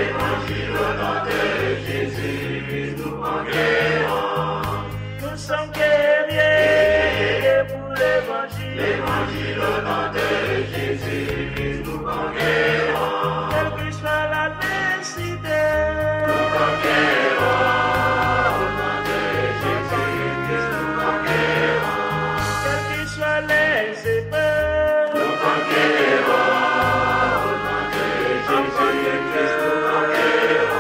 Évangile au nom de Jésus, nous conquérons. Nous sommes guerriers pour l'évangile. Évangile au nom de Jésus, nous conquérons. Quelle que soit la nécessité, Nous conquérons. Au nom de Jésus, nous conquérons. quelles que soient les épreuves, Nous conquérons. Au nom de Jésus, nous conquérons.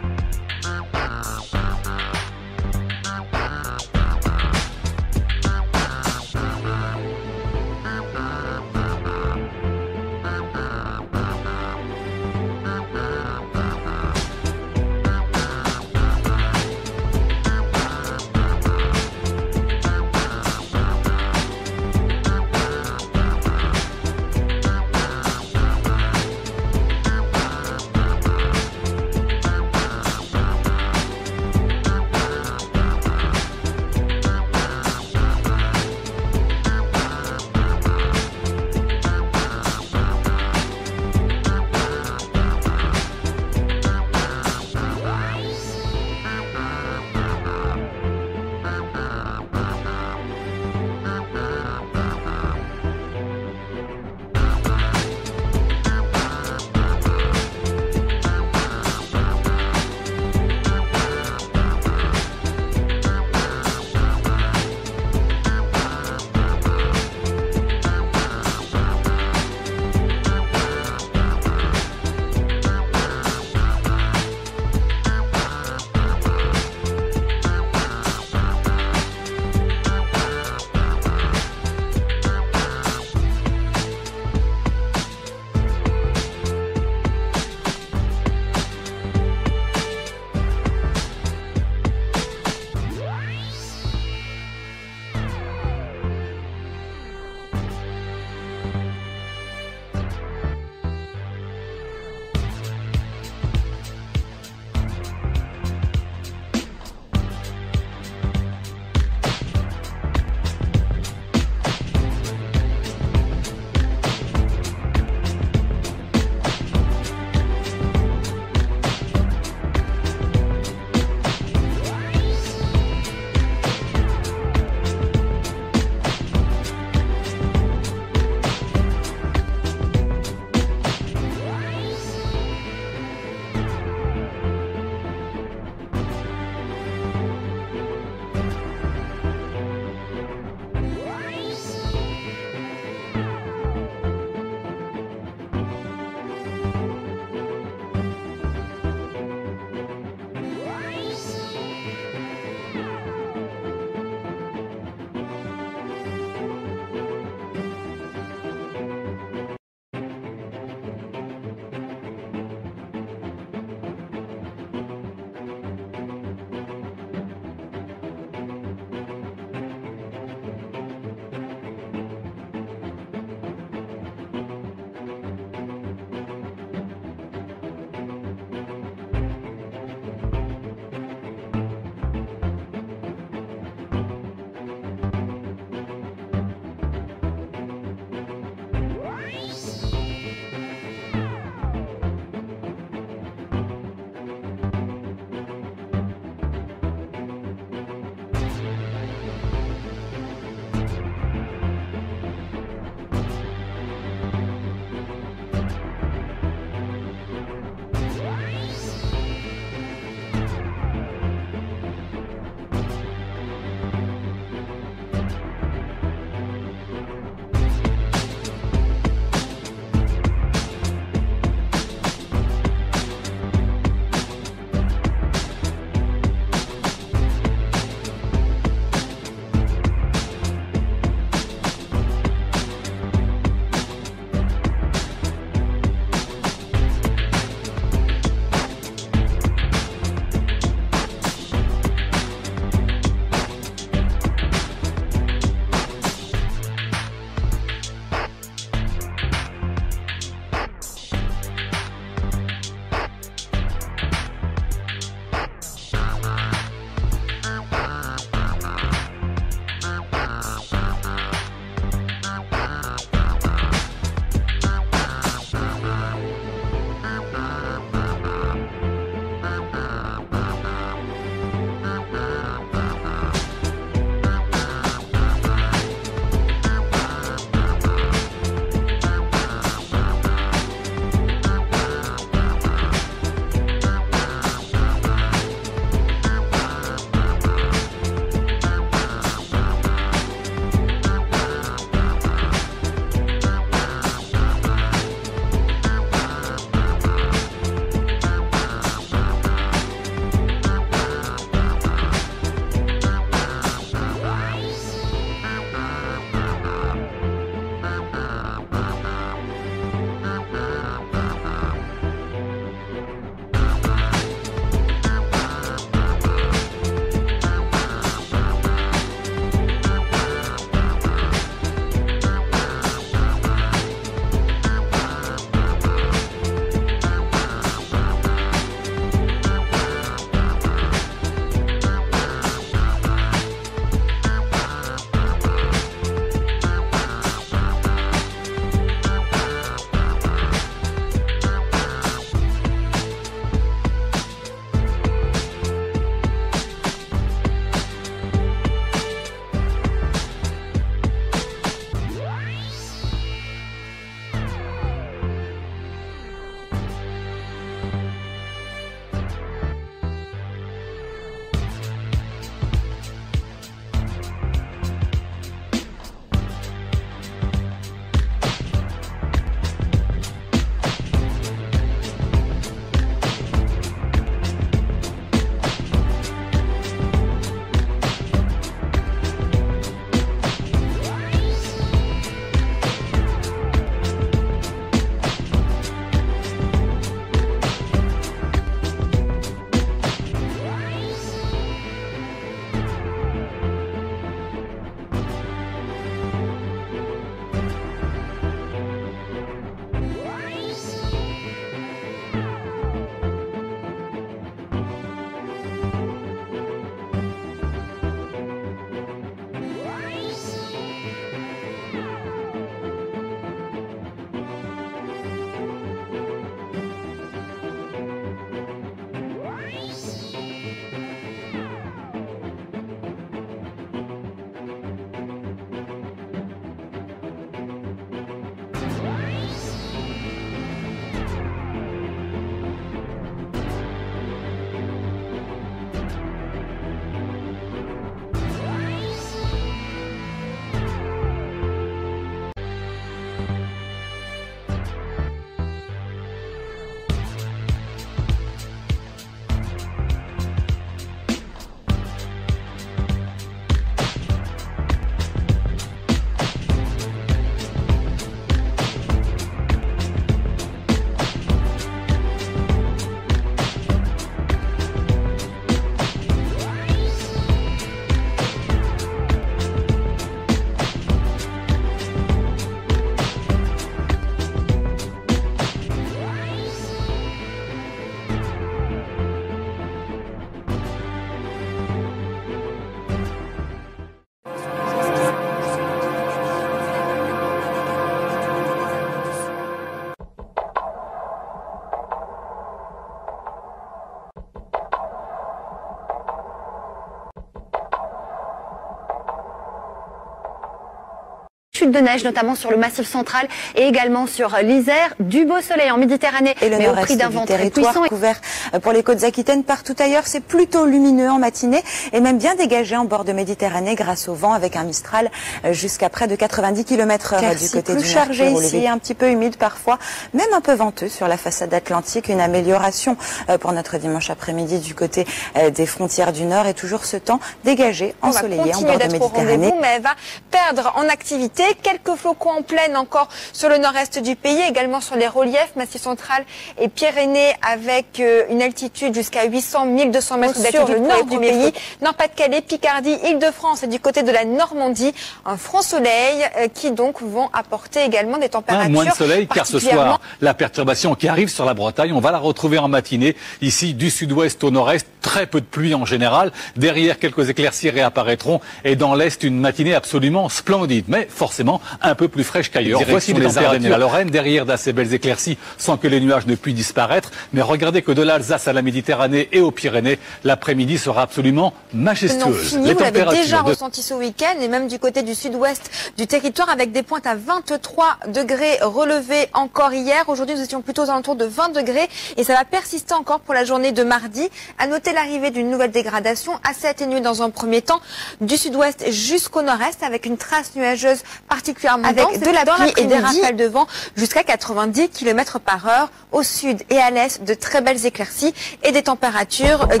chutes de neige, notamment sur le Massif central et également sur l'Isère. Du beau soleil en Méditerranée, et le mais au prix d'un vent très puissant. Couvert pour les côtes aquitaines. Partout ailleurs, c'est plutôt lumineux en matinée et même bien dégagé en bord de Méditerranée grâce au vent avec un Mistral jusqu'à près de 90 km/h du côté du chargé ici, un petit peu humide parfois, même un peu venteux sur la façade atlantique. Une amélioration pour notre dimanche après-midi du côté des frontières du Nord et toujours ce temps dégagé, ensoleillé en bord de Méditerranée. Mais elle va perdre en activité. Quelques flocons en plaine encore sur le nord-est du pays, également sur les reliefs, Massif central et Pyrénées avec une altitude jusqu'à 800-1200 mètres d'altitude le nord du pays. Nord-Pas-de-Calais, Picardie, Île-de-France et du côté de la Normandie, un franc soleil qui donc vont apporter également des températures moins de soleil car ce soir, la perturbation qui arrive sur la Bretagne, on va la retrouver en matinée. Ici, du sud-ouest au nord-est, très peu de pluie en général. Derrière, quelques éclaircies réapparaîtront et dans l'est, une matinée absolument splendide, mais forcément un peu plus fraîche qu'ailleurs. Voici les Ardennes et la Lorraine, derrière d'assez belles éclaircies sans que les nuages ne puissent disparaître. Mais regardez que de l'Alsace à la Méditerranée et aux Pyrénées, l'après-midi sera absolument majestueuse. Vous l'avez déjà ressenti ce week-end et même du côté du sud-ouest du territoire avec des pointes à 23 degrés relevés encore hier. Aujourd'hui, nous étions plutôt aux alentours de 20 degrés et ça va persister encore pour la journée de mardi. À noter l'arrivée d'une nouvelle dégradation assez atténuée dans un premier temps du sud-ouest jusqu'au nord-est avec une trace nuageuse particulièrement dense avec de la pluie et des rafales de vent jusqu'à 90 km/h au sud et à l'est, de très belles éclaircies et des températures au réveil.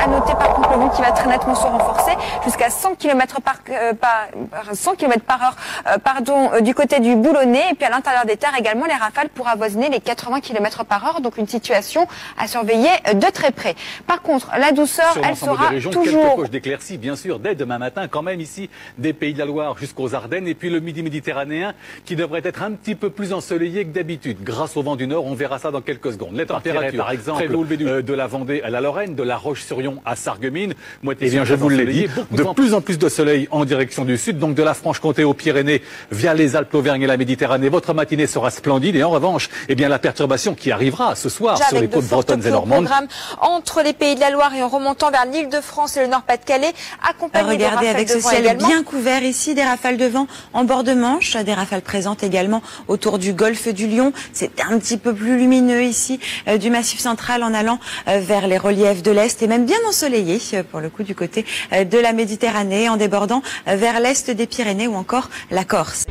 À noter par contre le vent qui va très nettement se renforcer jusqu'à 100 km par heure du côté du Boulonnais et puis à l'intérieur des terres également les rafales pour avoisiner les 80 km/h, donc une situation à surveiller de très près. Par contre, la douceur, elle sera toujours... Quelques poches d'éclaircies, bien sûr, dès demain matin, quand même ici, des Pays de la Loire jusqu'aux Ardennes, et puis le midi méditerranéen qui devrait être un petit peu plus ensoleillé que d'habitude. Grâce au vent du Nord, on verra ça dans quelques secondes. Les températures, par exemple, de la Vendée à la Lorraine, de la Roche-sur-Yon à Sarreguemines, moitié je vous l'ai dit, de plus en plus de soleil en direction du sud, donc de la Franche-Comté aux Pyrénées, via les Alpes, l'Auvergne et la Méditerranée. Votre matinée sera splendide, et en revanche, eh bien, la perturbation qui arrivera ce soir sur les côtes bretonnes et normandes. Entre les Pays de la Loire et en remontant vers l'Île-de-France et le Nord-Pas-de-Calais, accompagné de rafales de vent. Regardez avec ce ciel bien couvert ici, des rafales de vent en bord de Manche, des rafales présentes également autour du golfe du Lion. C'est un petit peu plus lumineux ici du Massif central en allant vers les reliefs de l'Est et même bien ensoleillé pour le coup du côté de la Méditerranée en débordant vers l'Est des Pyrénées ou encore la Corse.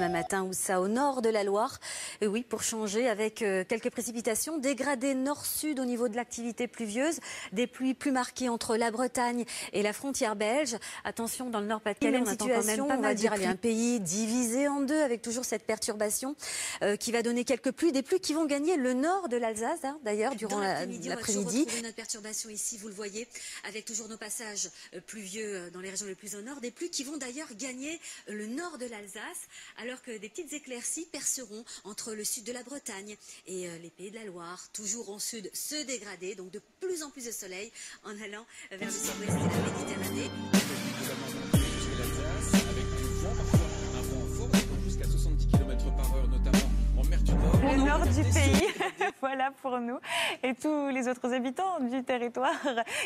demain matin, où ça au nord de la Loire. Et oui, pour changer, avec quelques précipitations, dégradé nord-sud au niveau de l'activité pluvieuse, des pluies plus marquées entre la Bretagne et la frontière belge. Attention, dans le Nord-Pas-de-Calais, on attend quand même pas mal. Il y a un pays divisé en deux avec toujours cette perturbation qui va donner quelques pluies, des pluies qui vont gagner le nord de l'Alsace, hein, d'ailleurs, durant l'après-midi. On va retrouver notre perturbation ici, vous le voyez, avec toujours nos passages pluvieux dans les régions les plus au nord, des pluies qui vont d'ailleurs gagner le nord de l'Alsace, alors que des petites éclaircies perceront entre le sud de la Bretagne et les Pays de la Loire, toujours en sud, se dégrader, donc de plus en plus de soleil en allant vers le sud-ouest et la Méditerranée. Jusqu'à 70 km/h, notamment en mer du Nord. Le nord du pays, voilà pour nous. Et tous les autres habitants du territoire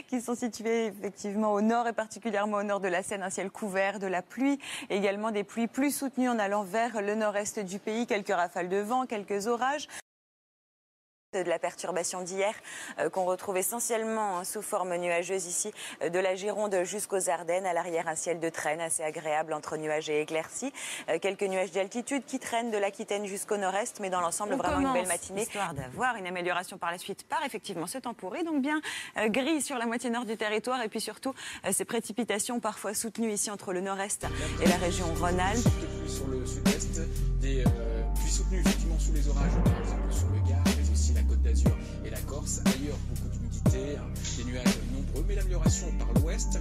qui sont situés effectivement au nord et particulièrement au nord de la Seine, un ciel couvert, de la pluie, également des pluies plus soutenues en allant vers le nord-est du pays, quelques rafales de vent, quelques orages. De la perturbation d'hier qu'on retrouve essentiellement sous forme nuageuse ici de la Gironde jusqu'aux Ardennes. À l'arrière, un ciel de traîne assez agréable entre nuages et éclaircies. Quelques nuages d'altitude qui traînent de l'Aquitaine jusqu'au nord-est, mais dans l'ensemble, vraiment une belle matinée. Histoire d'avoir une amélioration par la suite par effectivement ce temps pourri, donc bien gris sur la moitié nord du territoire et puis surtout ces précipitations parfois soutenues ici entre le nord-est et la région Rhône-Alpes. Sur le sud-est, des pluies soutenues effectivement sous les orages, par exemple sur le Gard, mais aussi la Côte d'Azur et la Corse. Ailleurs, beaucoup d'humidité, des nuages nombreux, mais l'amélioration par l'ouest.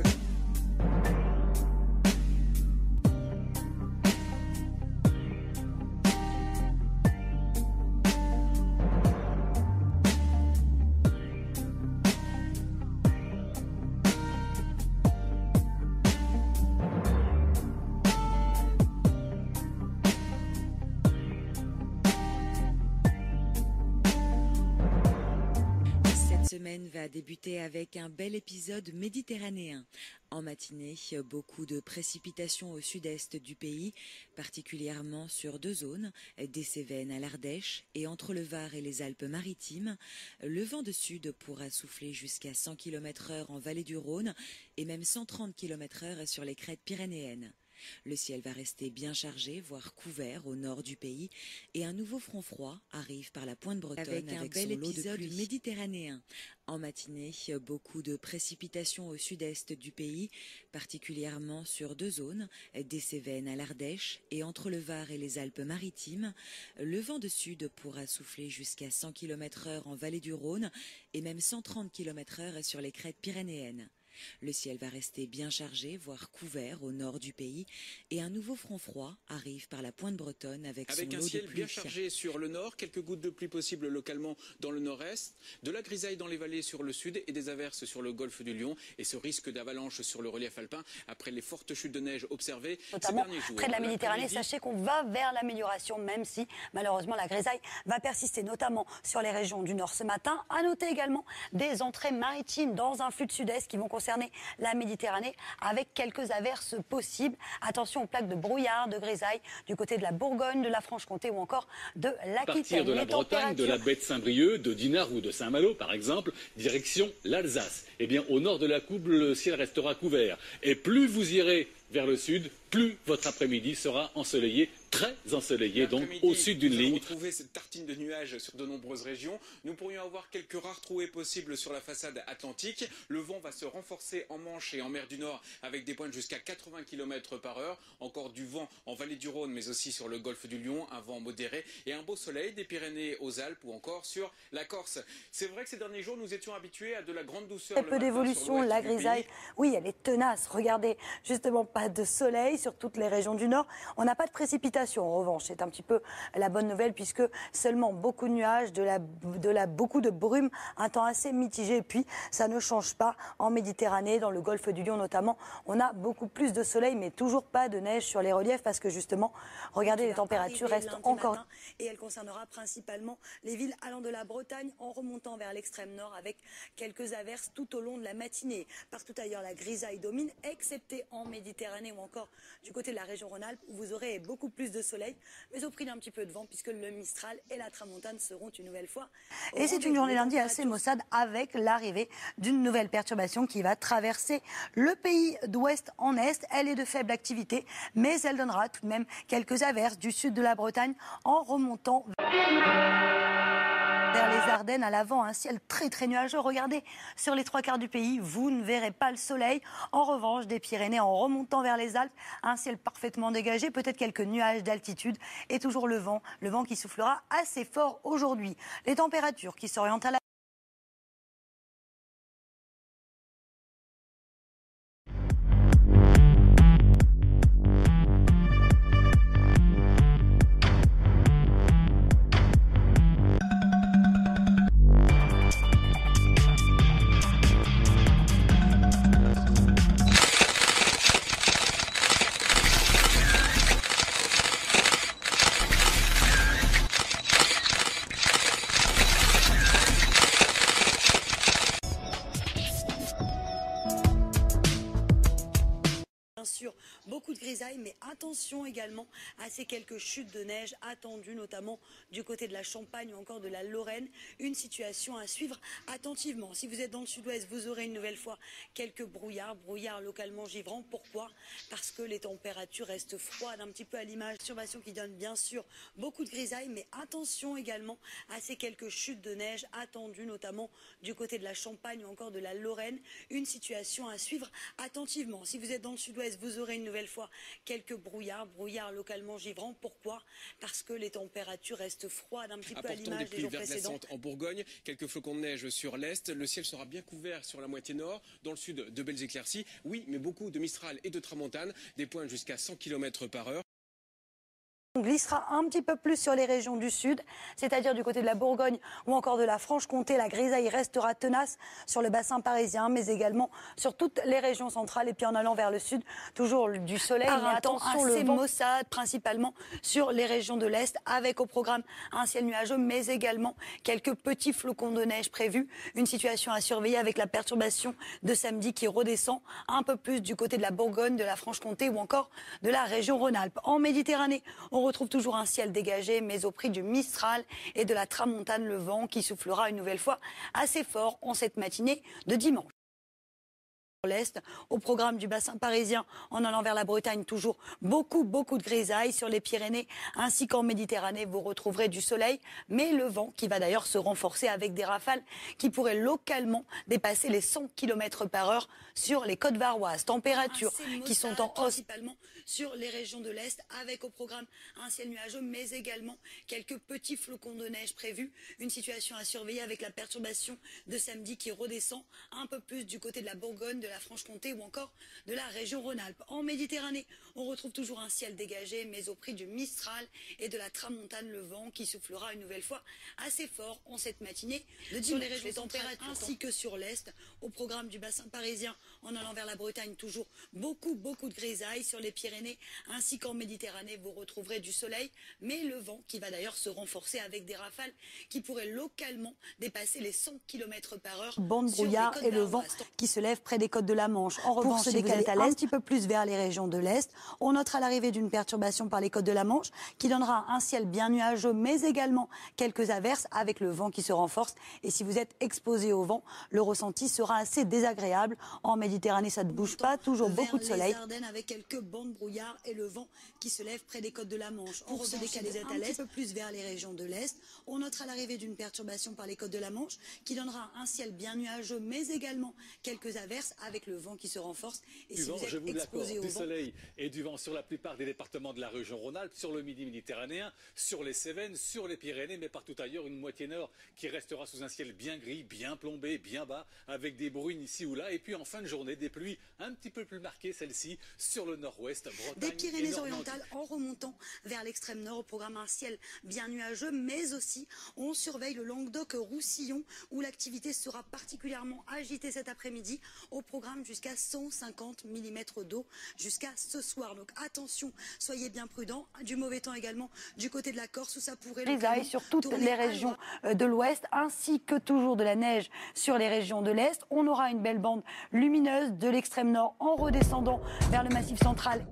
Cette semaine va débuter avec un bel épisode méditerranéen. En matinée, beaucoup de précipitations au sud-est du pays, particulièrement sur deux zones, des Cévennes à l'Ardèche et entre le Var et les Alpes-Maritimes. Le vent de sud pourra souffler jusqu'à 100 km/h en vallée du Rhône et même 130 km/h sur les crêtes pyrénéennes. Le ciel va rester bien chargé, voire couvert au nord du pays, et un nouveau front froid arrive par la pointe bretonne avec un bel épisode méditerranéen. En matinée, beaucoup de précipitations au sud-est du pays, particulièrement sur deux zones, des Cévennes à l'Ardèche et entre le Var et les Alpes-Maritimes. Le vent de sud pourra souffler jusqu'à 100 km/h en vallée du Rhône et même 130 km/h sur les crêtes pyrénéennes. Le ciel va rester bien chargé, voire couvert au nord du pays, et un nouveau front froid arrive par la pointe bretonne avec son lot de pluie. Avec un ciel bien chargé sur le nord, quelques gouttes de pluie possibles localement dans le nord-est, de la grisaille dans les vallées sur le sud et des averses sur le golfe du Lion, et ce risque d'avalanche sur le relief alpin après les fortes chutes de neige observées notamment ces derniers jours. Près de la Méditerranée, sachez qu'on va vers l'amélioration, même si malheureusement la grisaille va persister, notamment sur les régions du nord ce matin. À noter également des entrées maritimes dans un flux de sud-est qui vont concerner la Méditerranée avec quelques averses possibles. Attention aux plaques de brouillard, de grisaille du côté de la Bourgogne, de la Franche-Comté ou encore de l'Aquitaine. À partir de la Bretagne, de la baie de Saint-Brieuc, de Dinard ou de Saint-Malo par exemple, direction l'Alsace. Eh bien au nord de la Couble, le ciel restera couvert. Et plus vous irez vers le sud, plus votre après-midi sera ensoleillé, très ensoleillé, donc au sud d'une ligne. Nous allons retrouver cette tartine de nuages sur de nombreuses régions. Nous pourrions avoir quelques rares trouées possibles sur la façade atlantique. Le vent va se renforcer en Manche et en mer du Nord avec des pointes jusqu'à 80 km/h. Encore du vent en vallée du Rhône, mais aussi sur le golfe du Lion, un vent modéré et un beau soleil des Pyrénées aux Alpes ou encore sur la Corse. C'est vrai que ces derniers jours, nous étions habitués à de la grande douceur. Très peu d'évolution, la grisaille, oui, elle est tenace. Regardez, justement, pas de soleil sur toutes les régions du Nord. On n'a pas de précipitation, en revanche. C'est un petit peu la bonne nouvelle puisque seulement beaucoup de nuages, beaucoup de brume, un temps assez mitigé. Et puis, ça ne change pas en Méditerranée, dans le golfe du Lion notamment. On a beaucoup plus de soleil, mais toujours pas de neige sur les reliefs parce que justement, regardez, les températures restent encore... Et elle concernera principalement les villes allant de la Bretagne en remontant vers l'extrême nord avec quelques averses tout au long de la matinée. Partout ailleurs, la grisaille domine, excepté en Méditerranée ou encore du côté de la région Rhône-Alpes où vous aurez beaucoup plus plus de soleil, mais au prix d'un petit peu de vent, puisque le Mistral et la Tramontane seront une nouvelle fois. Et c'est une journée lundi assez maussade avec l'arrivée d'une nouvelle perturbation qui va traverser le pays d'ouest en est. Elle est de faible activité, mais elle donnera tout de même quelques averses du sud de la Bretagne en remontant vers les Ardennes. À l'avant, un ciel très très nuageux. Regardez, sur les 3/4 du pays, vous ne verrez pas le soleil. En revanche, des Pyrénées en remontant vers les Alpes, un ciel parfaitement dégagé, peut-être quelques nuages d'altitude et toujours le vent qui soufflera assez fort aujourd'hui. Les températures qui s'orientent à la beaucoup de grisailles, mais attention également à ces quelques chutes de neige attendues, notamment du côté de la Champagne ou encore de la Lorraine. Une situation à suivre attentivement. Si vous êtes dans le sud-ouest, vous aurez une nouvelle fois quelques brouillards localement givrants. Pourquoi? Parce que les températures restent froides, un petit peu à l'image. Perturbation qui donne bien sûr beaucoup de grisailles, mais attention également à ces quelques chutes de neige attendues, notamment du côté de la Champagne ou encore de la Lorraine. Une situation à suivre attentivement. Si vous êtes dans le sud-ouest, vous aurez une nouvelle fois quelques brouillards localement givrants. Pourquoi? Parce que les températures restent froides, un petit peu à l'image des jours précédents. En Bourgogne, quelques flocons de neige sur l'est. Le ciel sera bien couvert sur la moitié nord. Dans le sud, de belles éclaircies. Oui, mais beaucoup de Mistral et de Tramontane. Des pointes jusqu'à 100 km/h. On glissera un petit peu plus sur les régions du sud, c'est-à-dire du côté de la Bourgogne ou encore de la Franche-Comté. La grisaille restera tenace sur le bassin parisien, mais également sur toutes les régions centrales. Et puis en allant vers le sud, toujours du soleil, mais attention, le vent maussade, principalement sur les régions de l'Est, avec au programme un ciel nuageux, mais également quelques petits flocons de neige prévus. Une situation à surveiller avec la perturbation de samedi qui redescend un peu plus du côté de la Bourgogne, de la Franche-Comté ou encore de la région Rhône-Alpes. En Méditerranée, on retrouve toujours un ciel dégagé, mais au prix du Mistral et de la Tramontane, le vent qui soufflera une nouvelle fois assez fort en cette matinée de dimanche. L'Est, au programme du bassin parisien, en allant vers la Bretagne, toujours beaucoup de grisailles sur les Pyrénées, ainsi qu'en Méditerranée, vous retrouverez du soleil, mais le vent qui va d'ailleurs se renforcer avec des rafales qui pourraient localement dépasser les 100 km/h sur les côtes varoises. Températures qui sont en hausse principalement sur les régions de l'Est, avec au programme un ciel nuageux, mais également quelques petits flocons de neige prévus. Une situation à surveiller avec la perturbation de samedi qui redescend un peu plus du côté de la Bourgogne, de la Franche-Comté ou encore de la région Rhône-Alpes. En Méditerranée, on retrouve toujours un ciel dégagé, mais au prix du Mistral et de la Tramontane, le vent qui soufflera une nouvelle fois assez fort en cette matinée de dimanche. Sur les régions températures ainsi que sur l'Est, au programme du bassin parisien, en allant vers la Bretagne, toujours beaucoup de grisailles sur les Pyrénées, ainsi qu'en Méditerranée, vous retrouverez du soleil, mais le vent qui va d'ailleurs se renforcer avec des rafales qui pourraient localement dépasser les 100 km/h. Bande brouillard et le vent qui se lève près des côtes de la Manche. En revanche, si vous êtes à l'est, un petit peu plus vers les régions de l'Est, on notera l'arrivée d'une perturbation par les côtes de la Manche qui donnera un ciel bien nuageux, mais également quelques averses avec le vent qui se renforce. Et si vous êtes exposé au vent, le ressenti sera assez désagréable. En Méditerranée, ça ne bouge pas, toujours beaucoup de soleil. Les Ardennes avec quelques bancs de brouillard et le vent qui se lève près des côtes de la Manche. Pour se décaler un petit peu plus vers les régions de l'Est, on notera l'arrivée d'une perturbation par les côtes de la Manche qui donnera un ciel bien nuageux, mais également quelques averses avec le vent qui se renforce. Et si vous êtes exposé au vent, du soleil et du vent sur la plupart des départements de la région Rhône-Alpes, sur le midi méditerranéen, sur les Cévennes, sur les Pyrénées, mais partout ailleurs, une moitié nord qui restera sous un ciel bien gris, bien plombé, bien bas, avec des bruines ici ou là. Et puis en fin de journée, des pluies un petit peu plus marquées, celles-ci, sur le nord-ouest, Bretagne des Pyrénées-Orientales en remontant vers l'extrême nord, au programme un ciel bien nuageux, mais aussi on surveille le Languedoc-Roussillon où l'activité sera particulièrement agitée cet après-midi, au programme jusqu'à 150 mm d'eau jusqu'à ce soir. Donc attention, soyez bien prudents. Du mauvais temps également du côté de la Corse où ça pourrait grisaille sur toutes les régions de l'ouest, ainsi que toujours de la neige sur les régions de l'est. On aura une belle bande lumineuse de l'extrême nord en redescendant vers le massif central.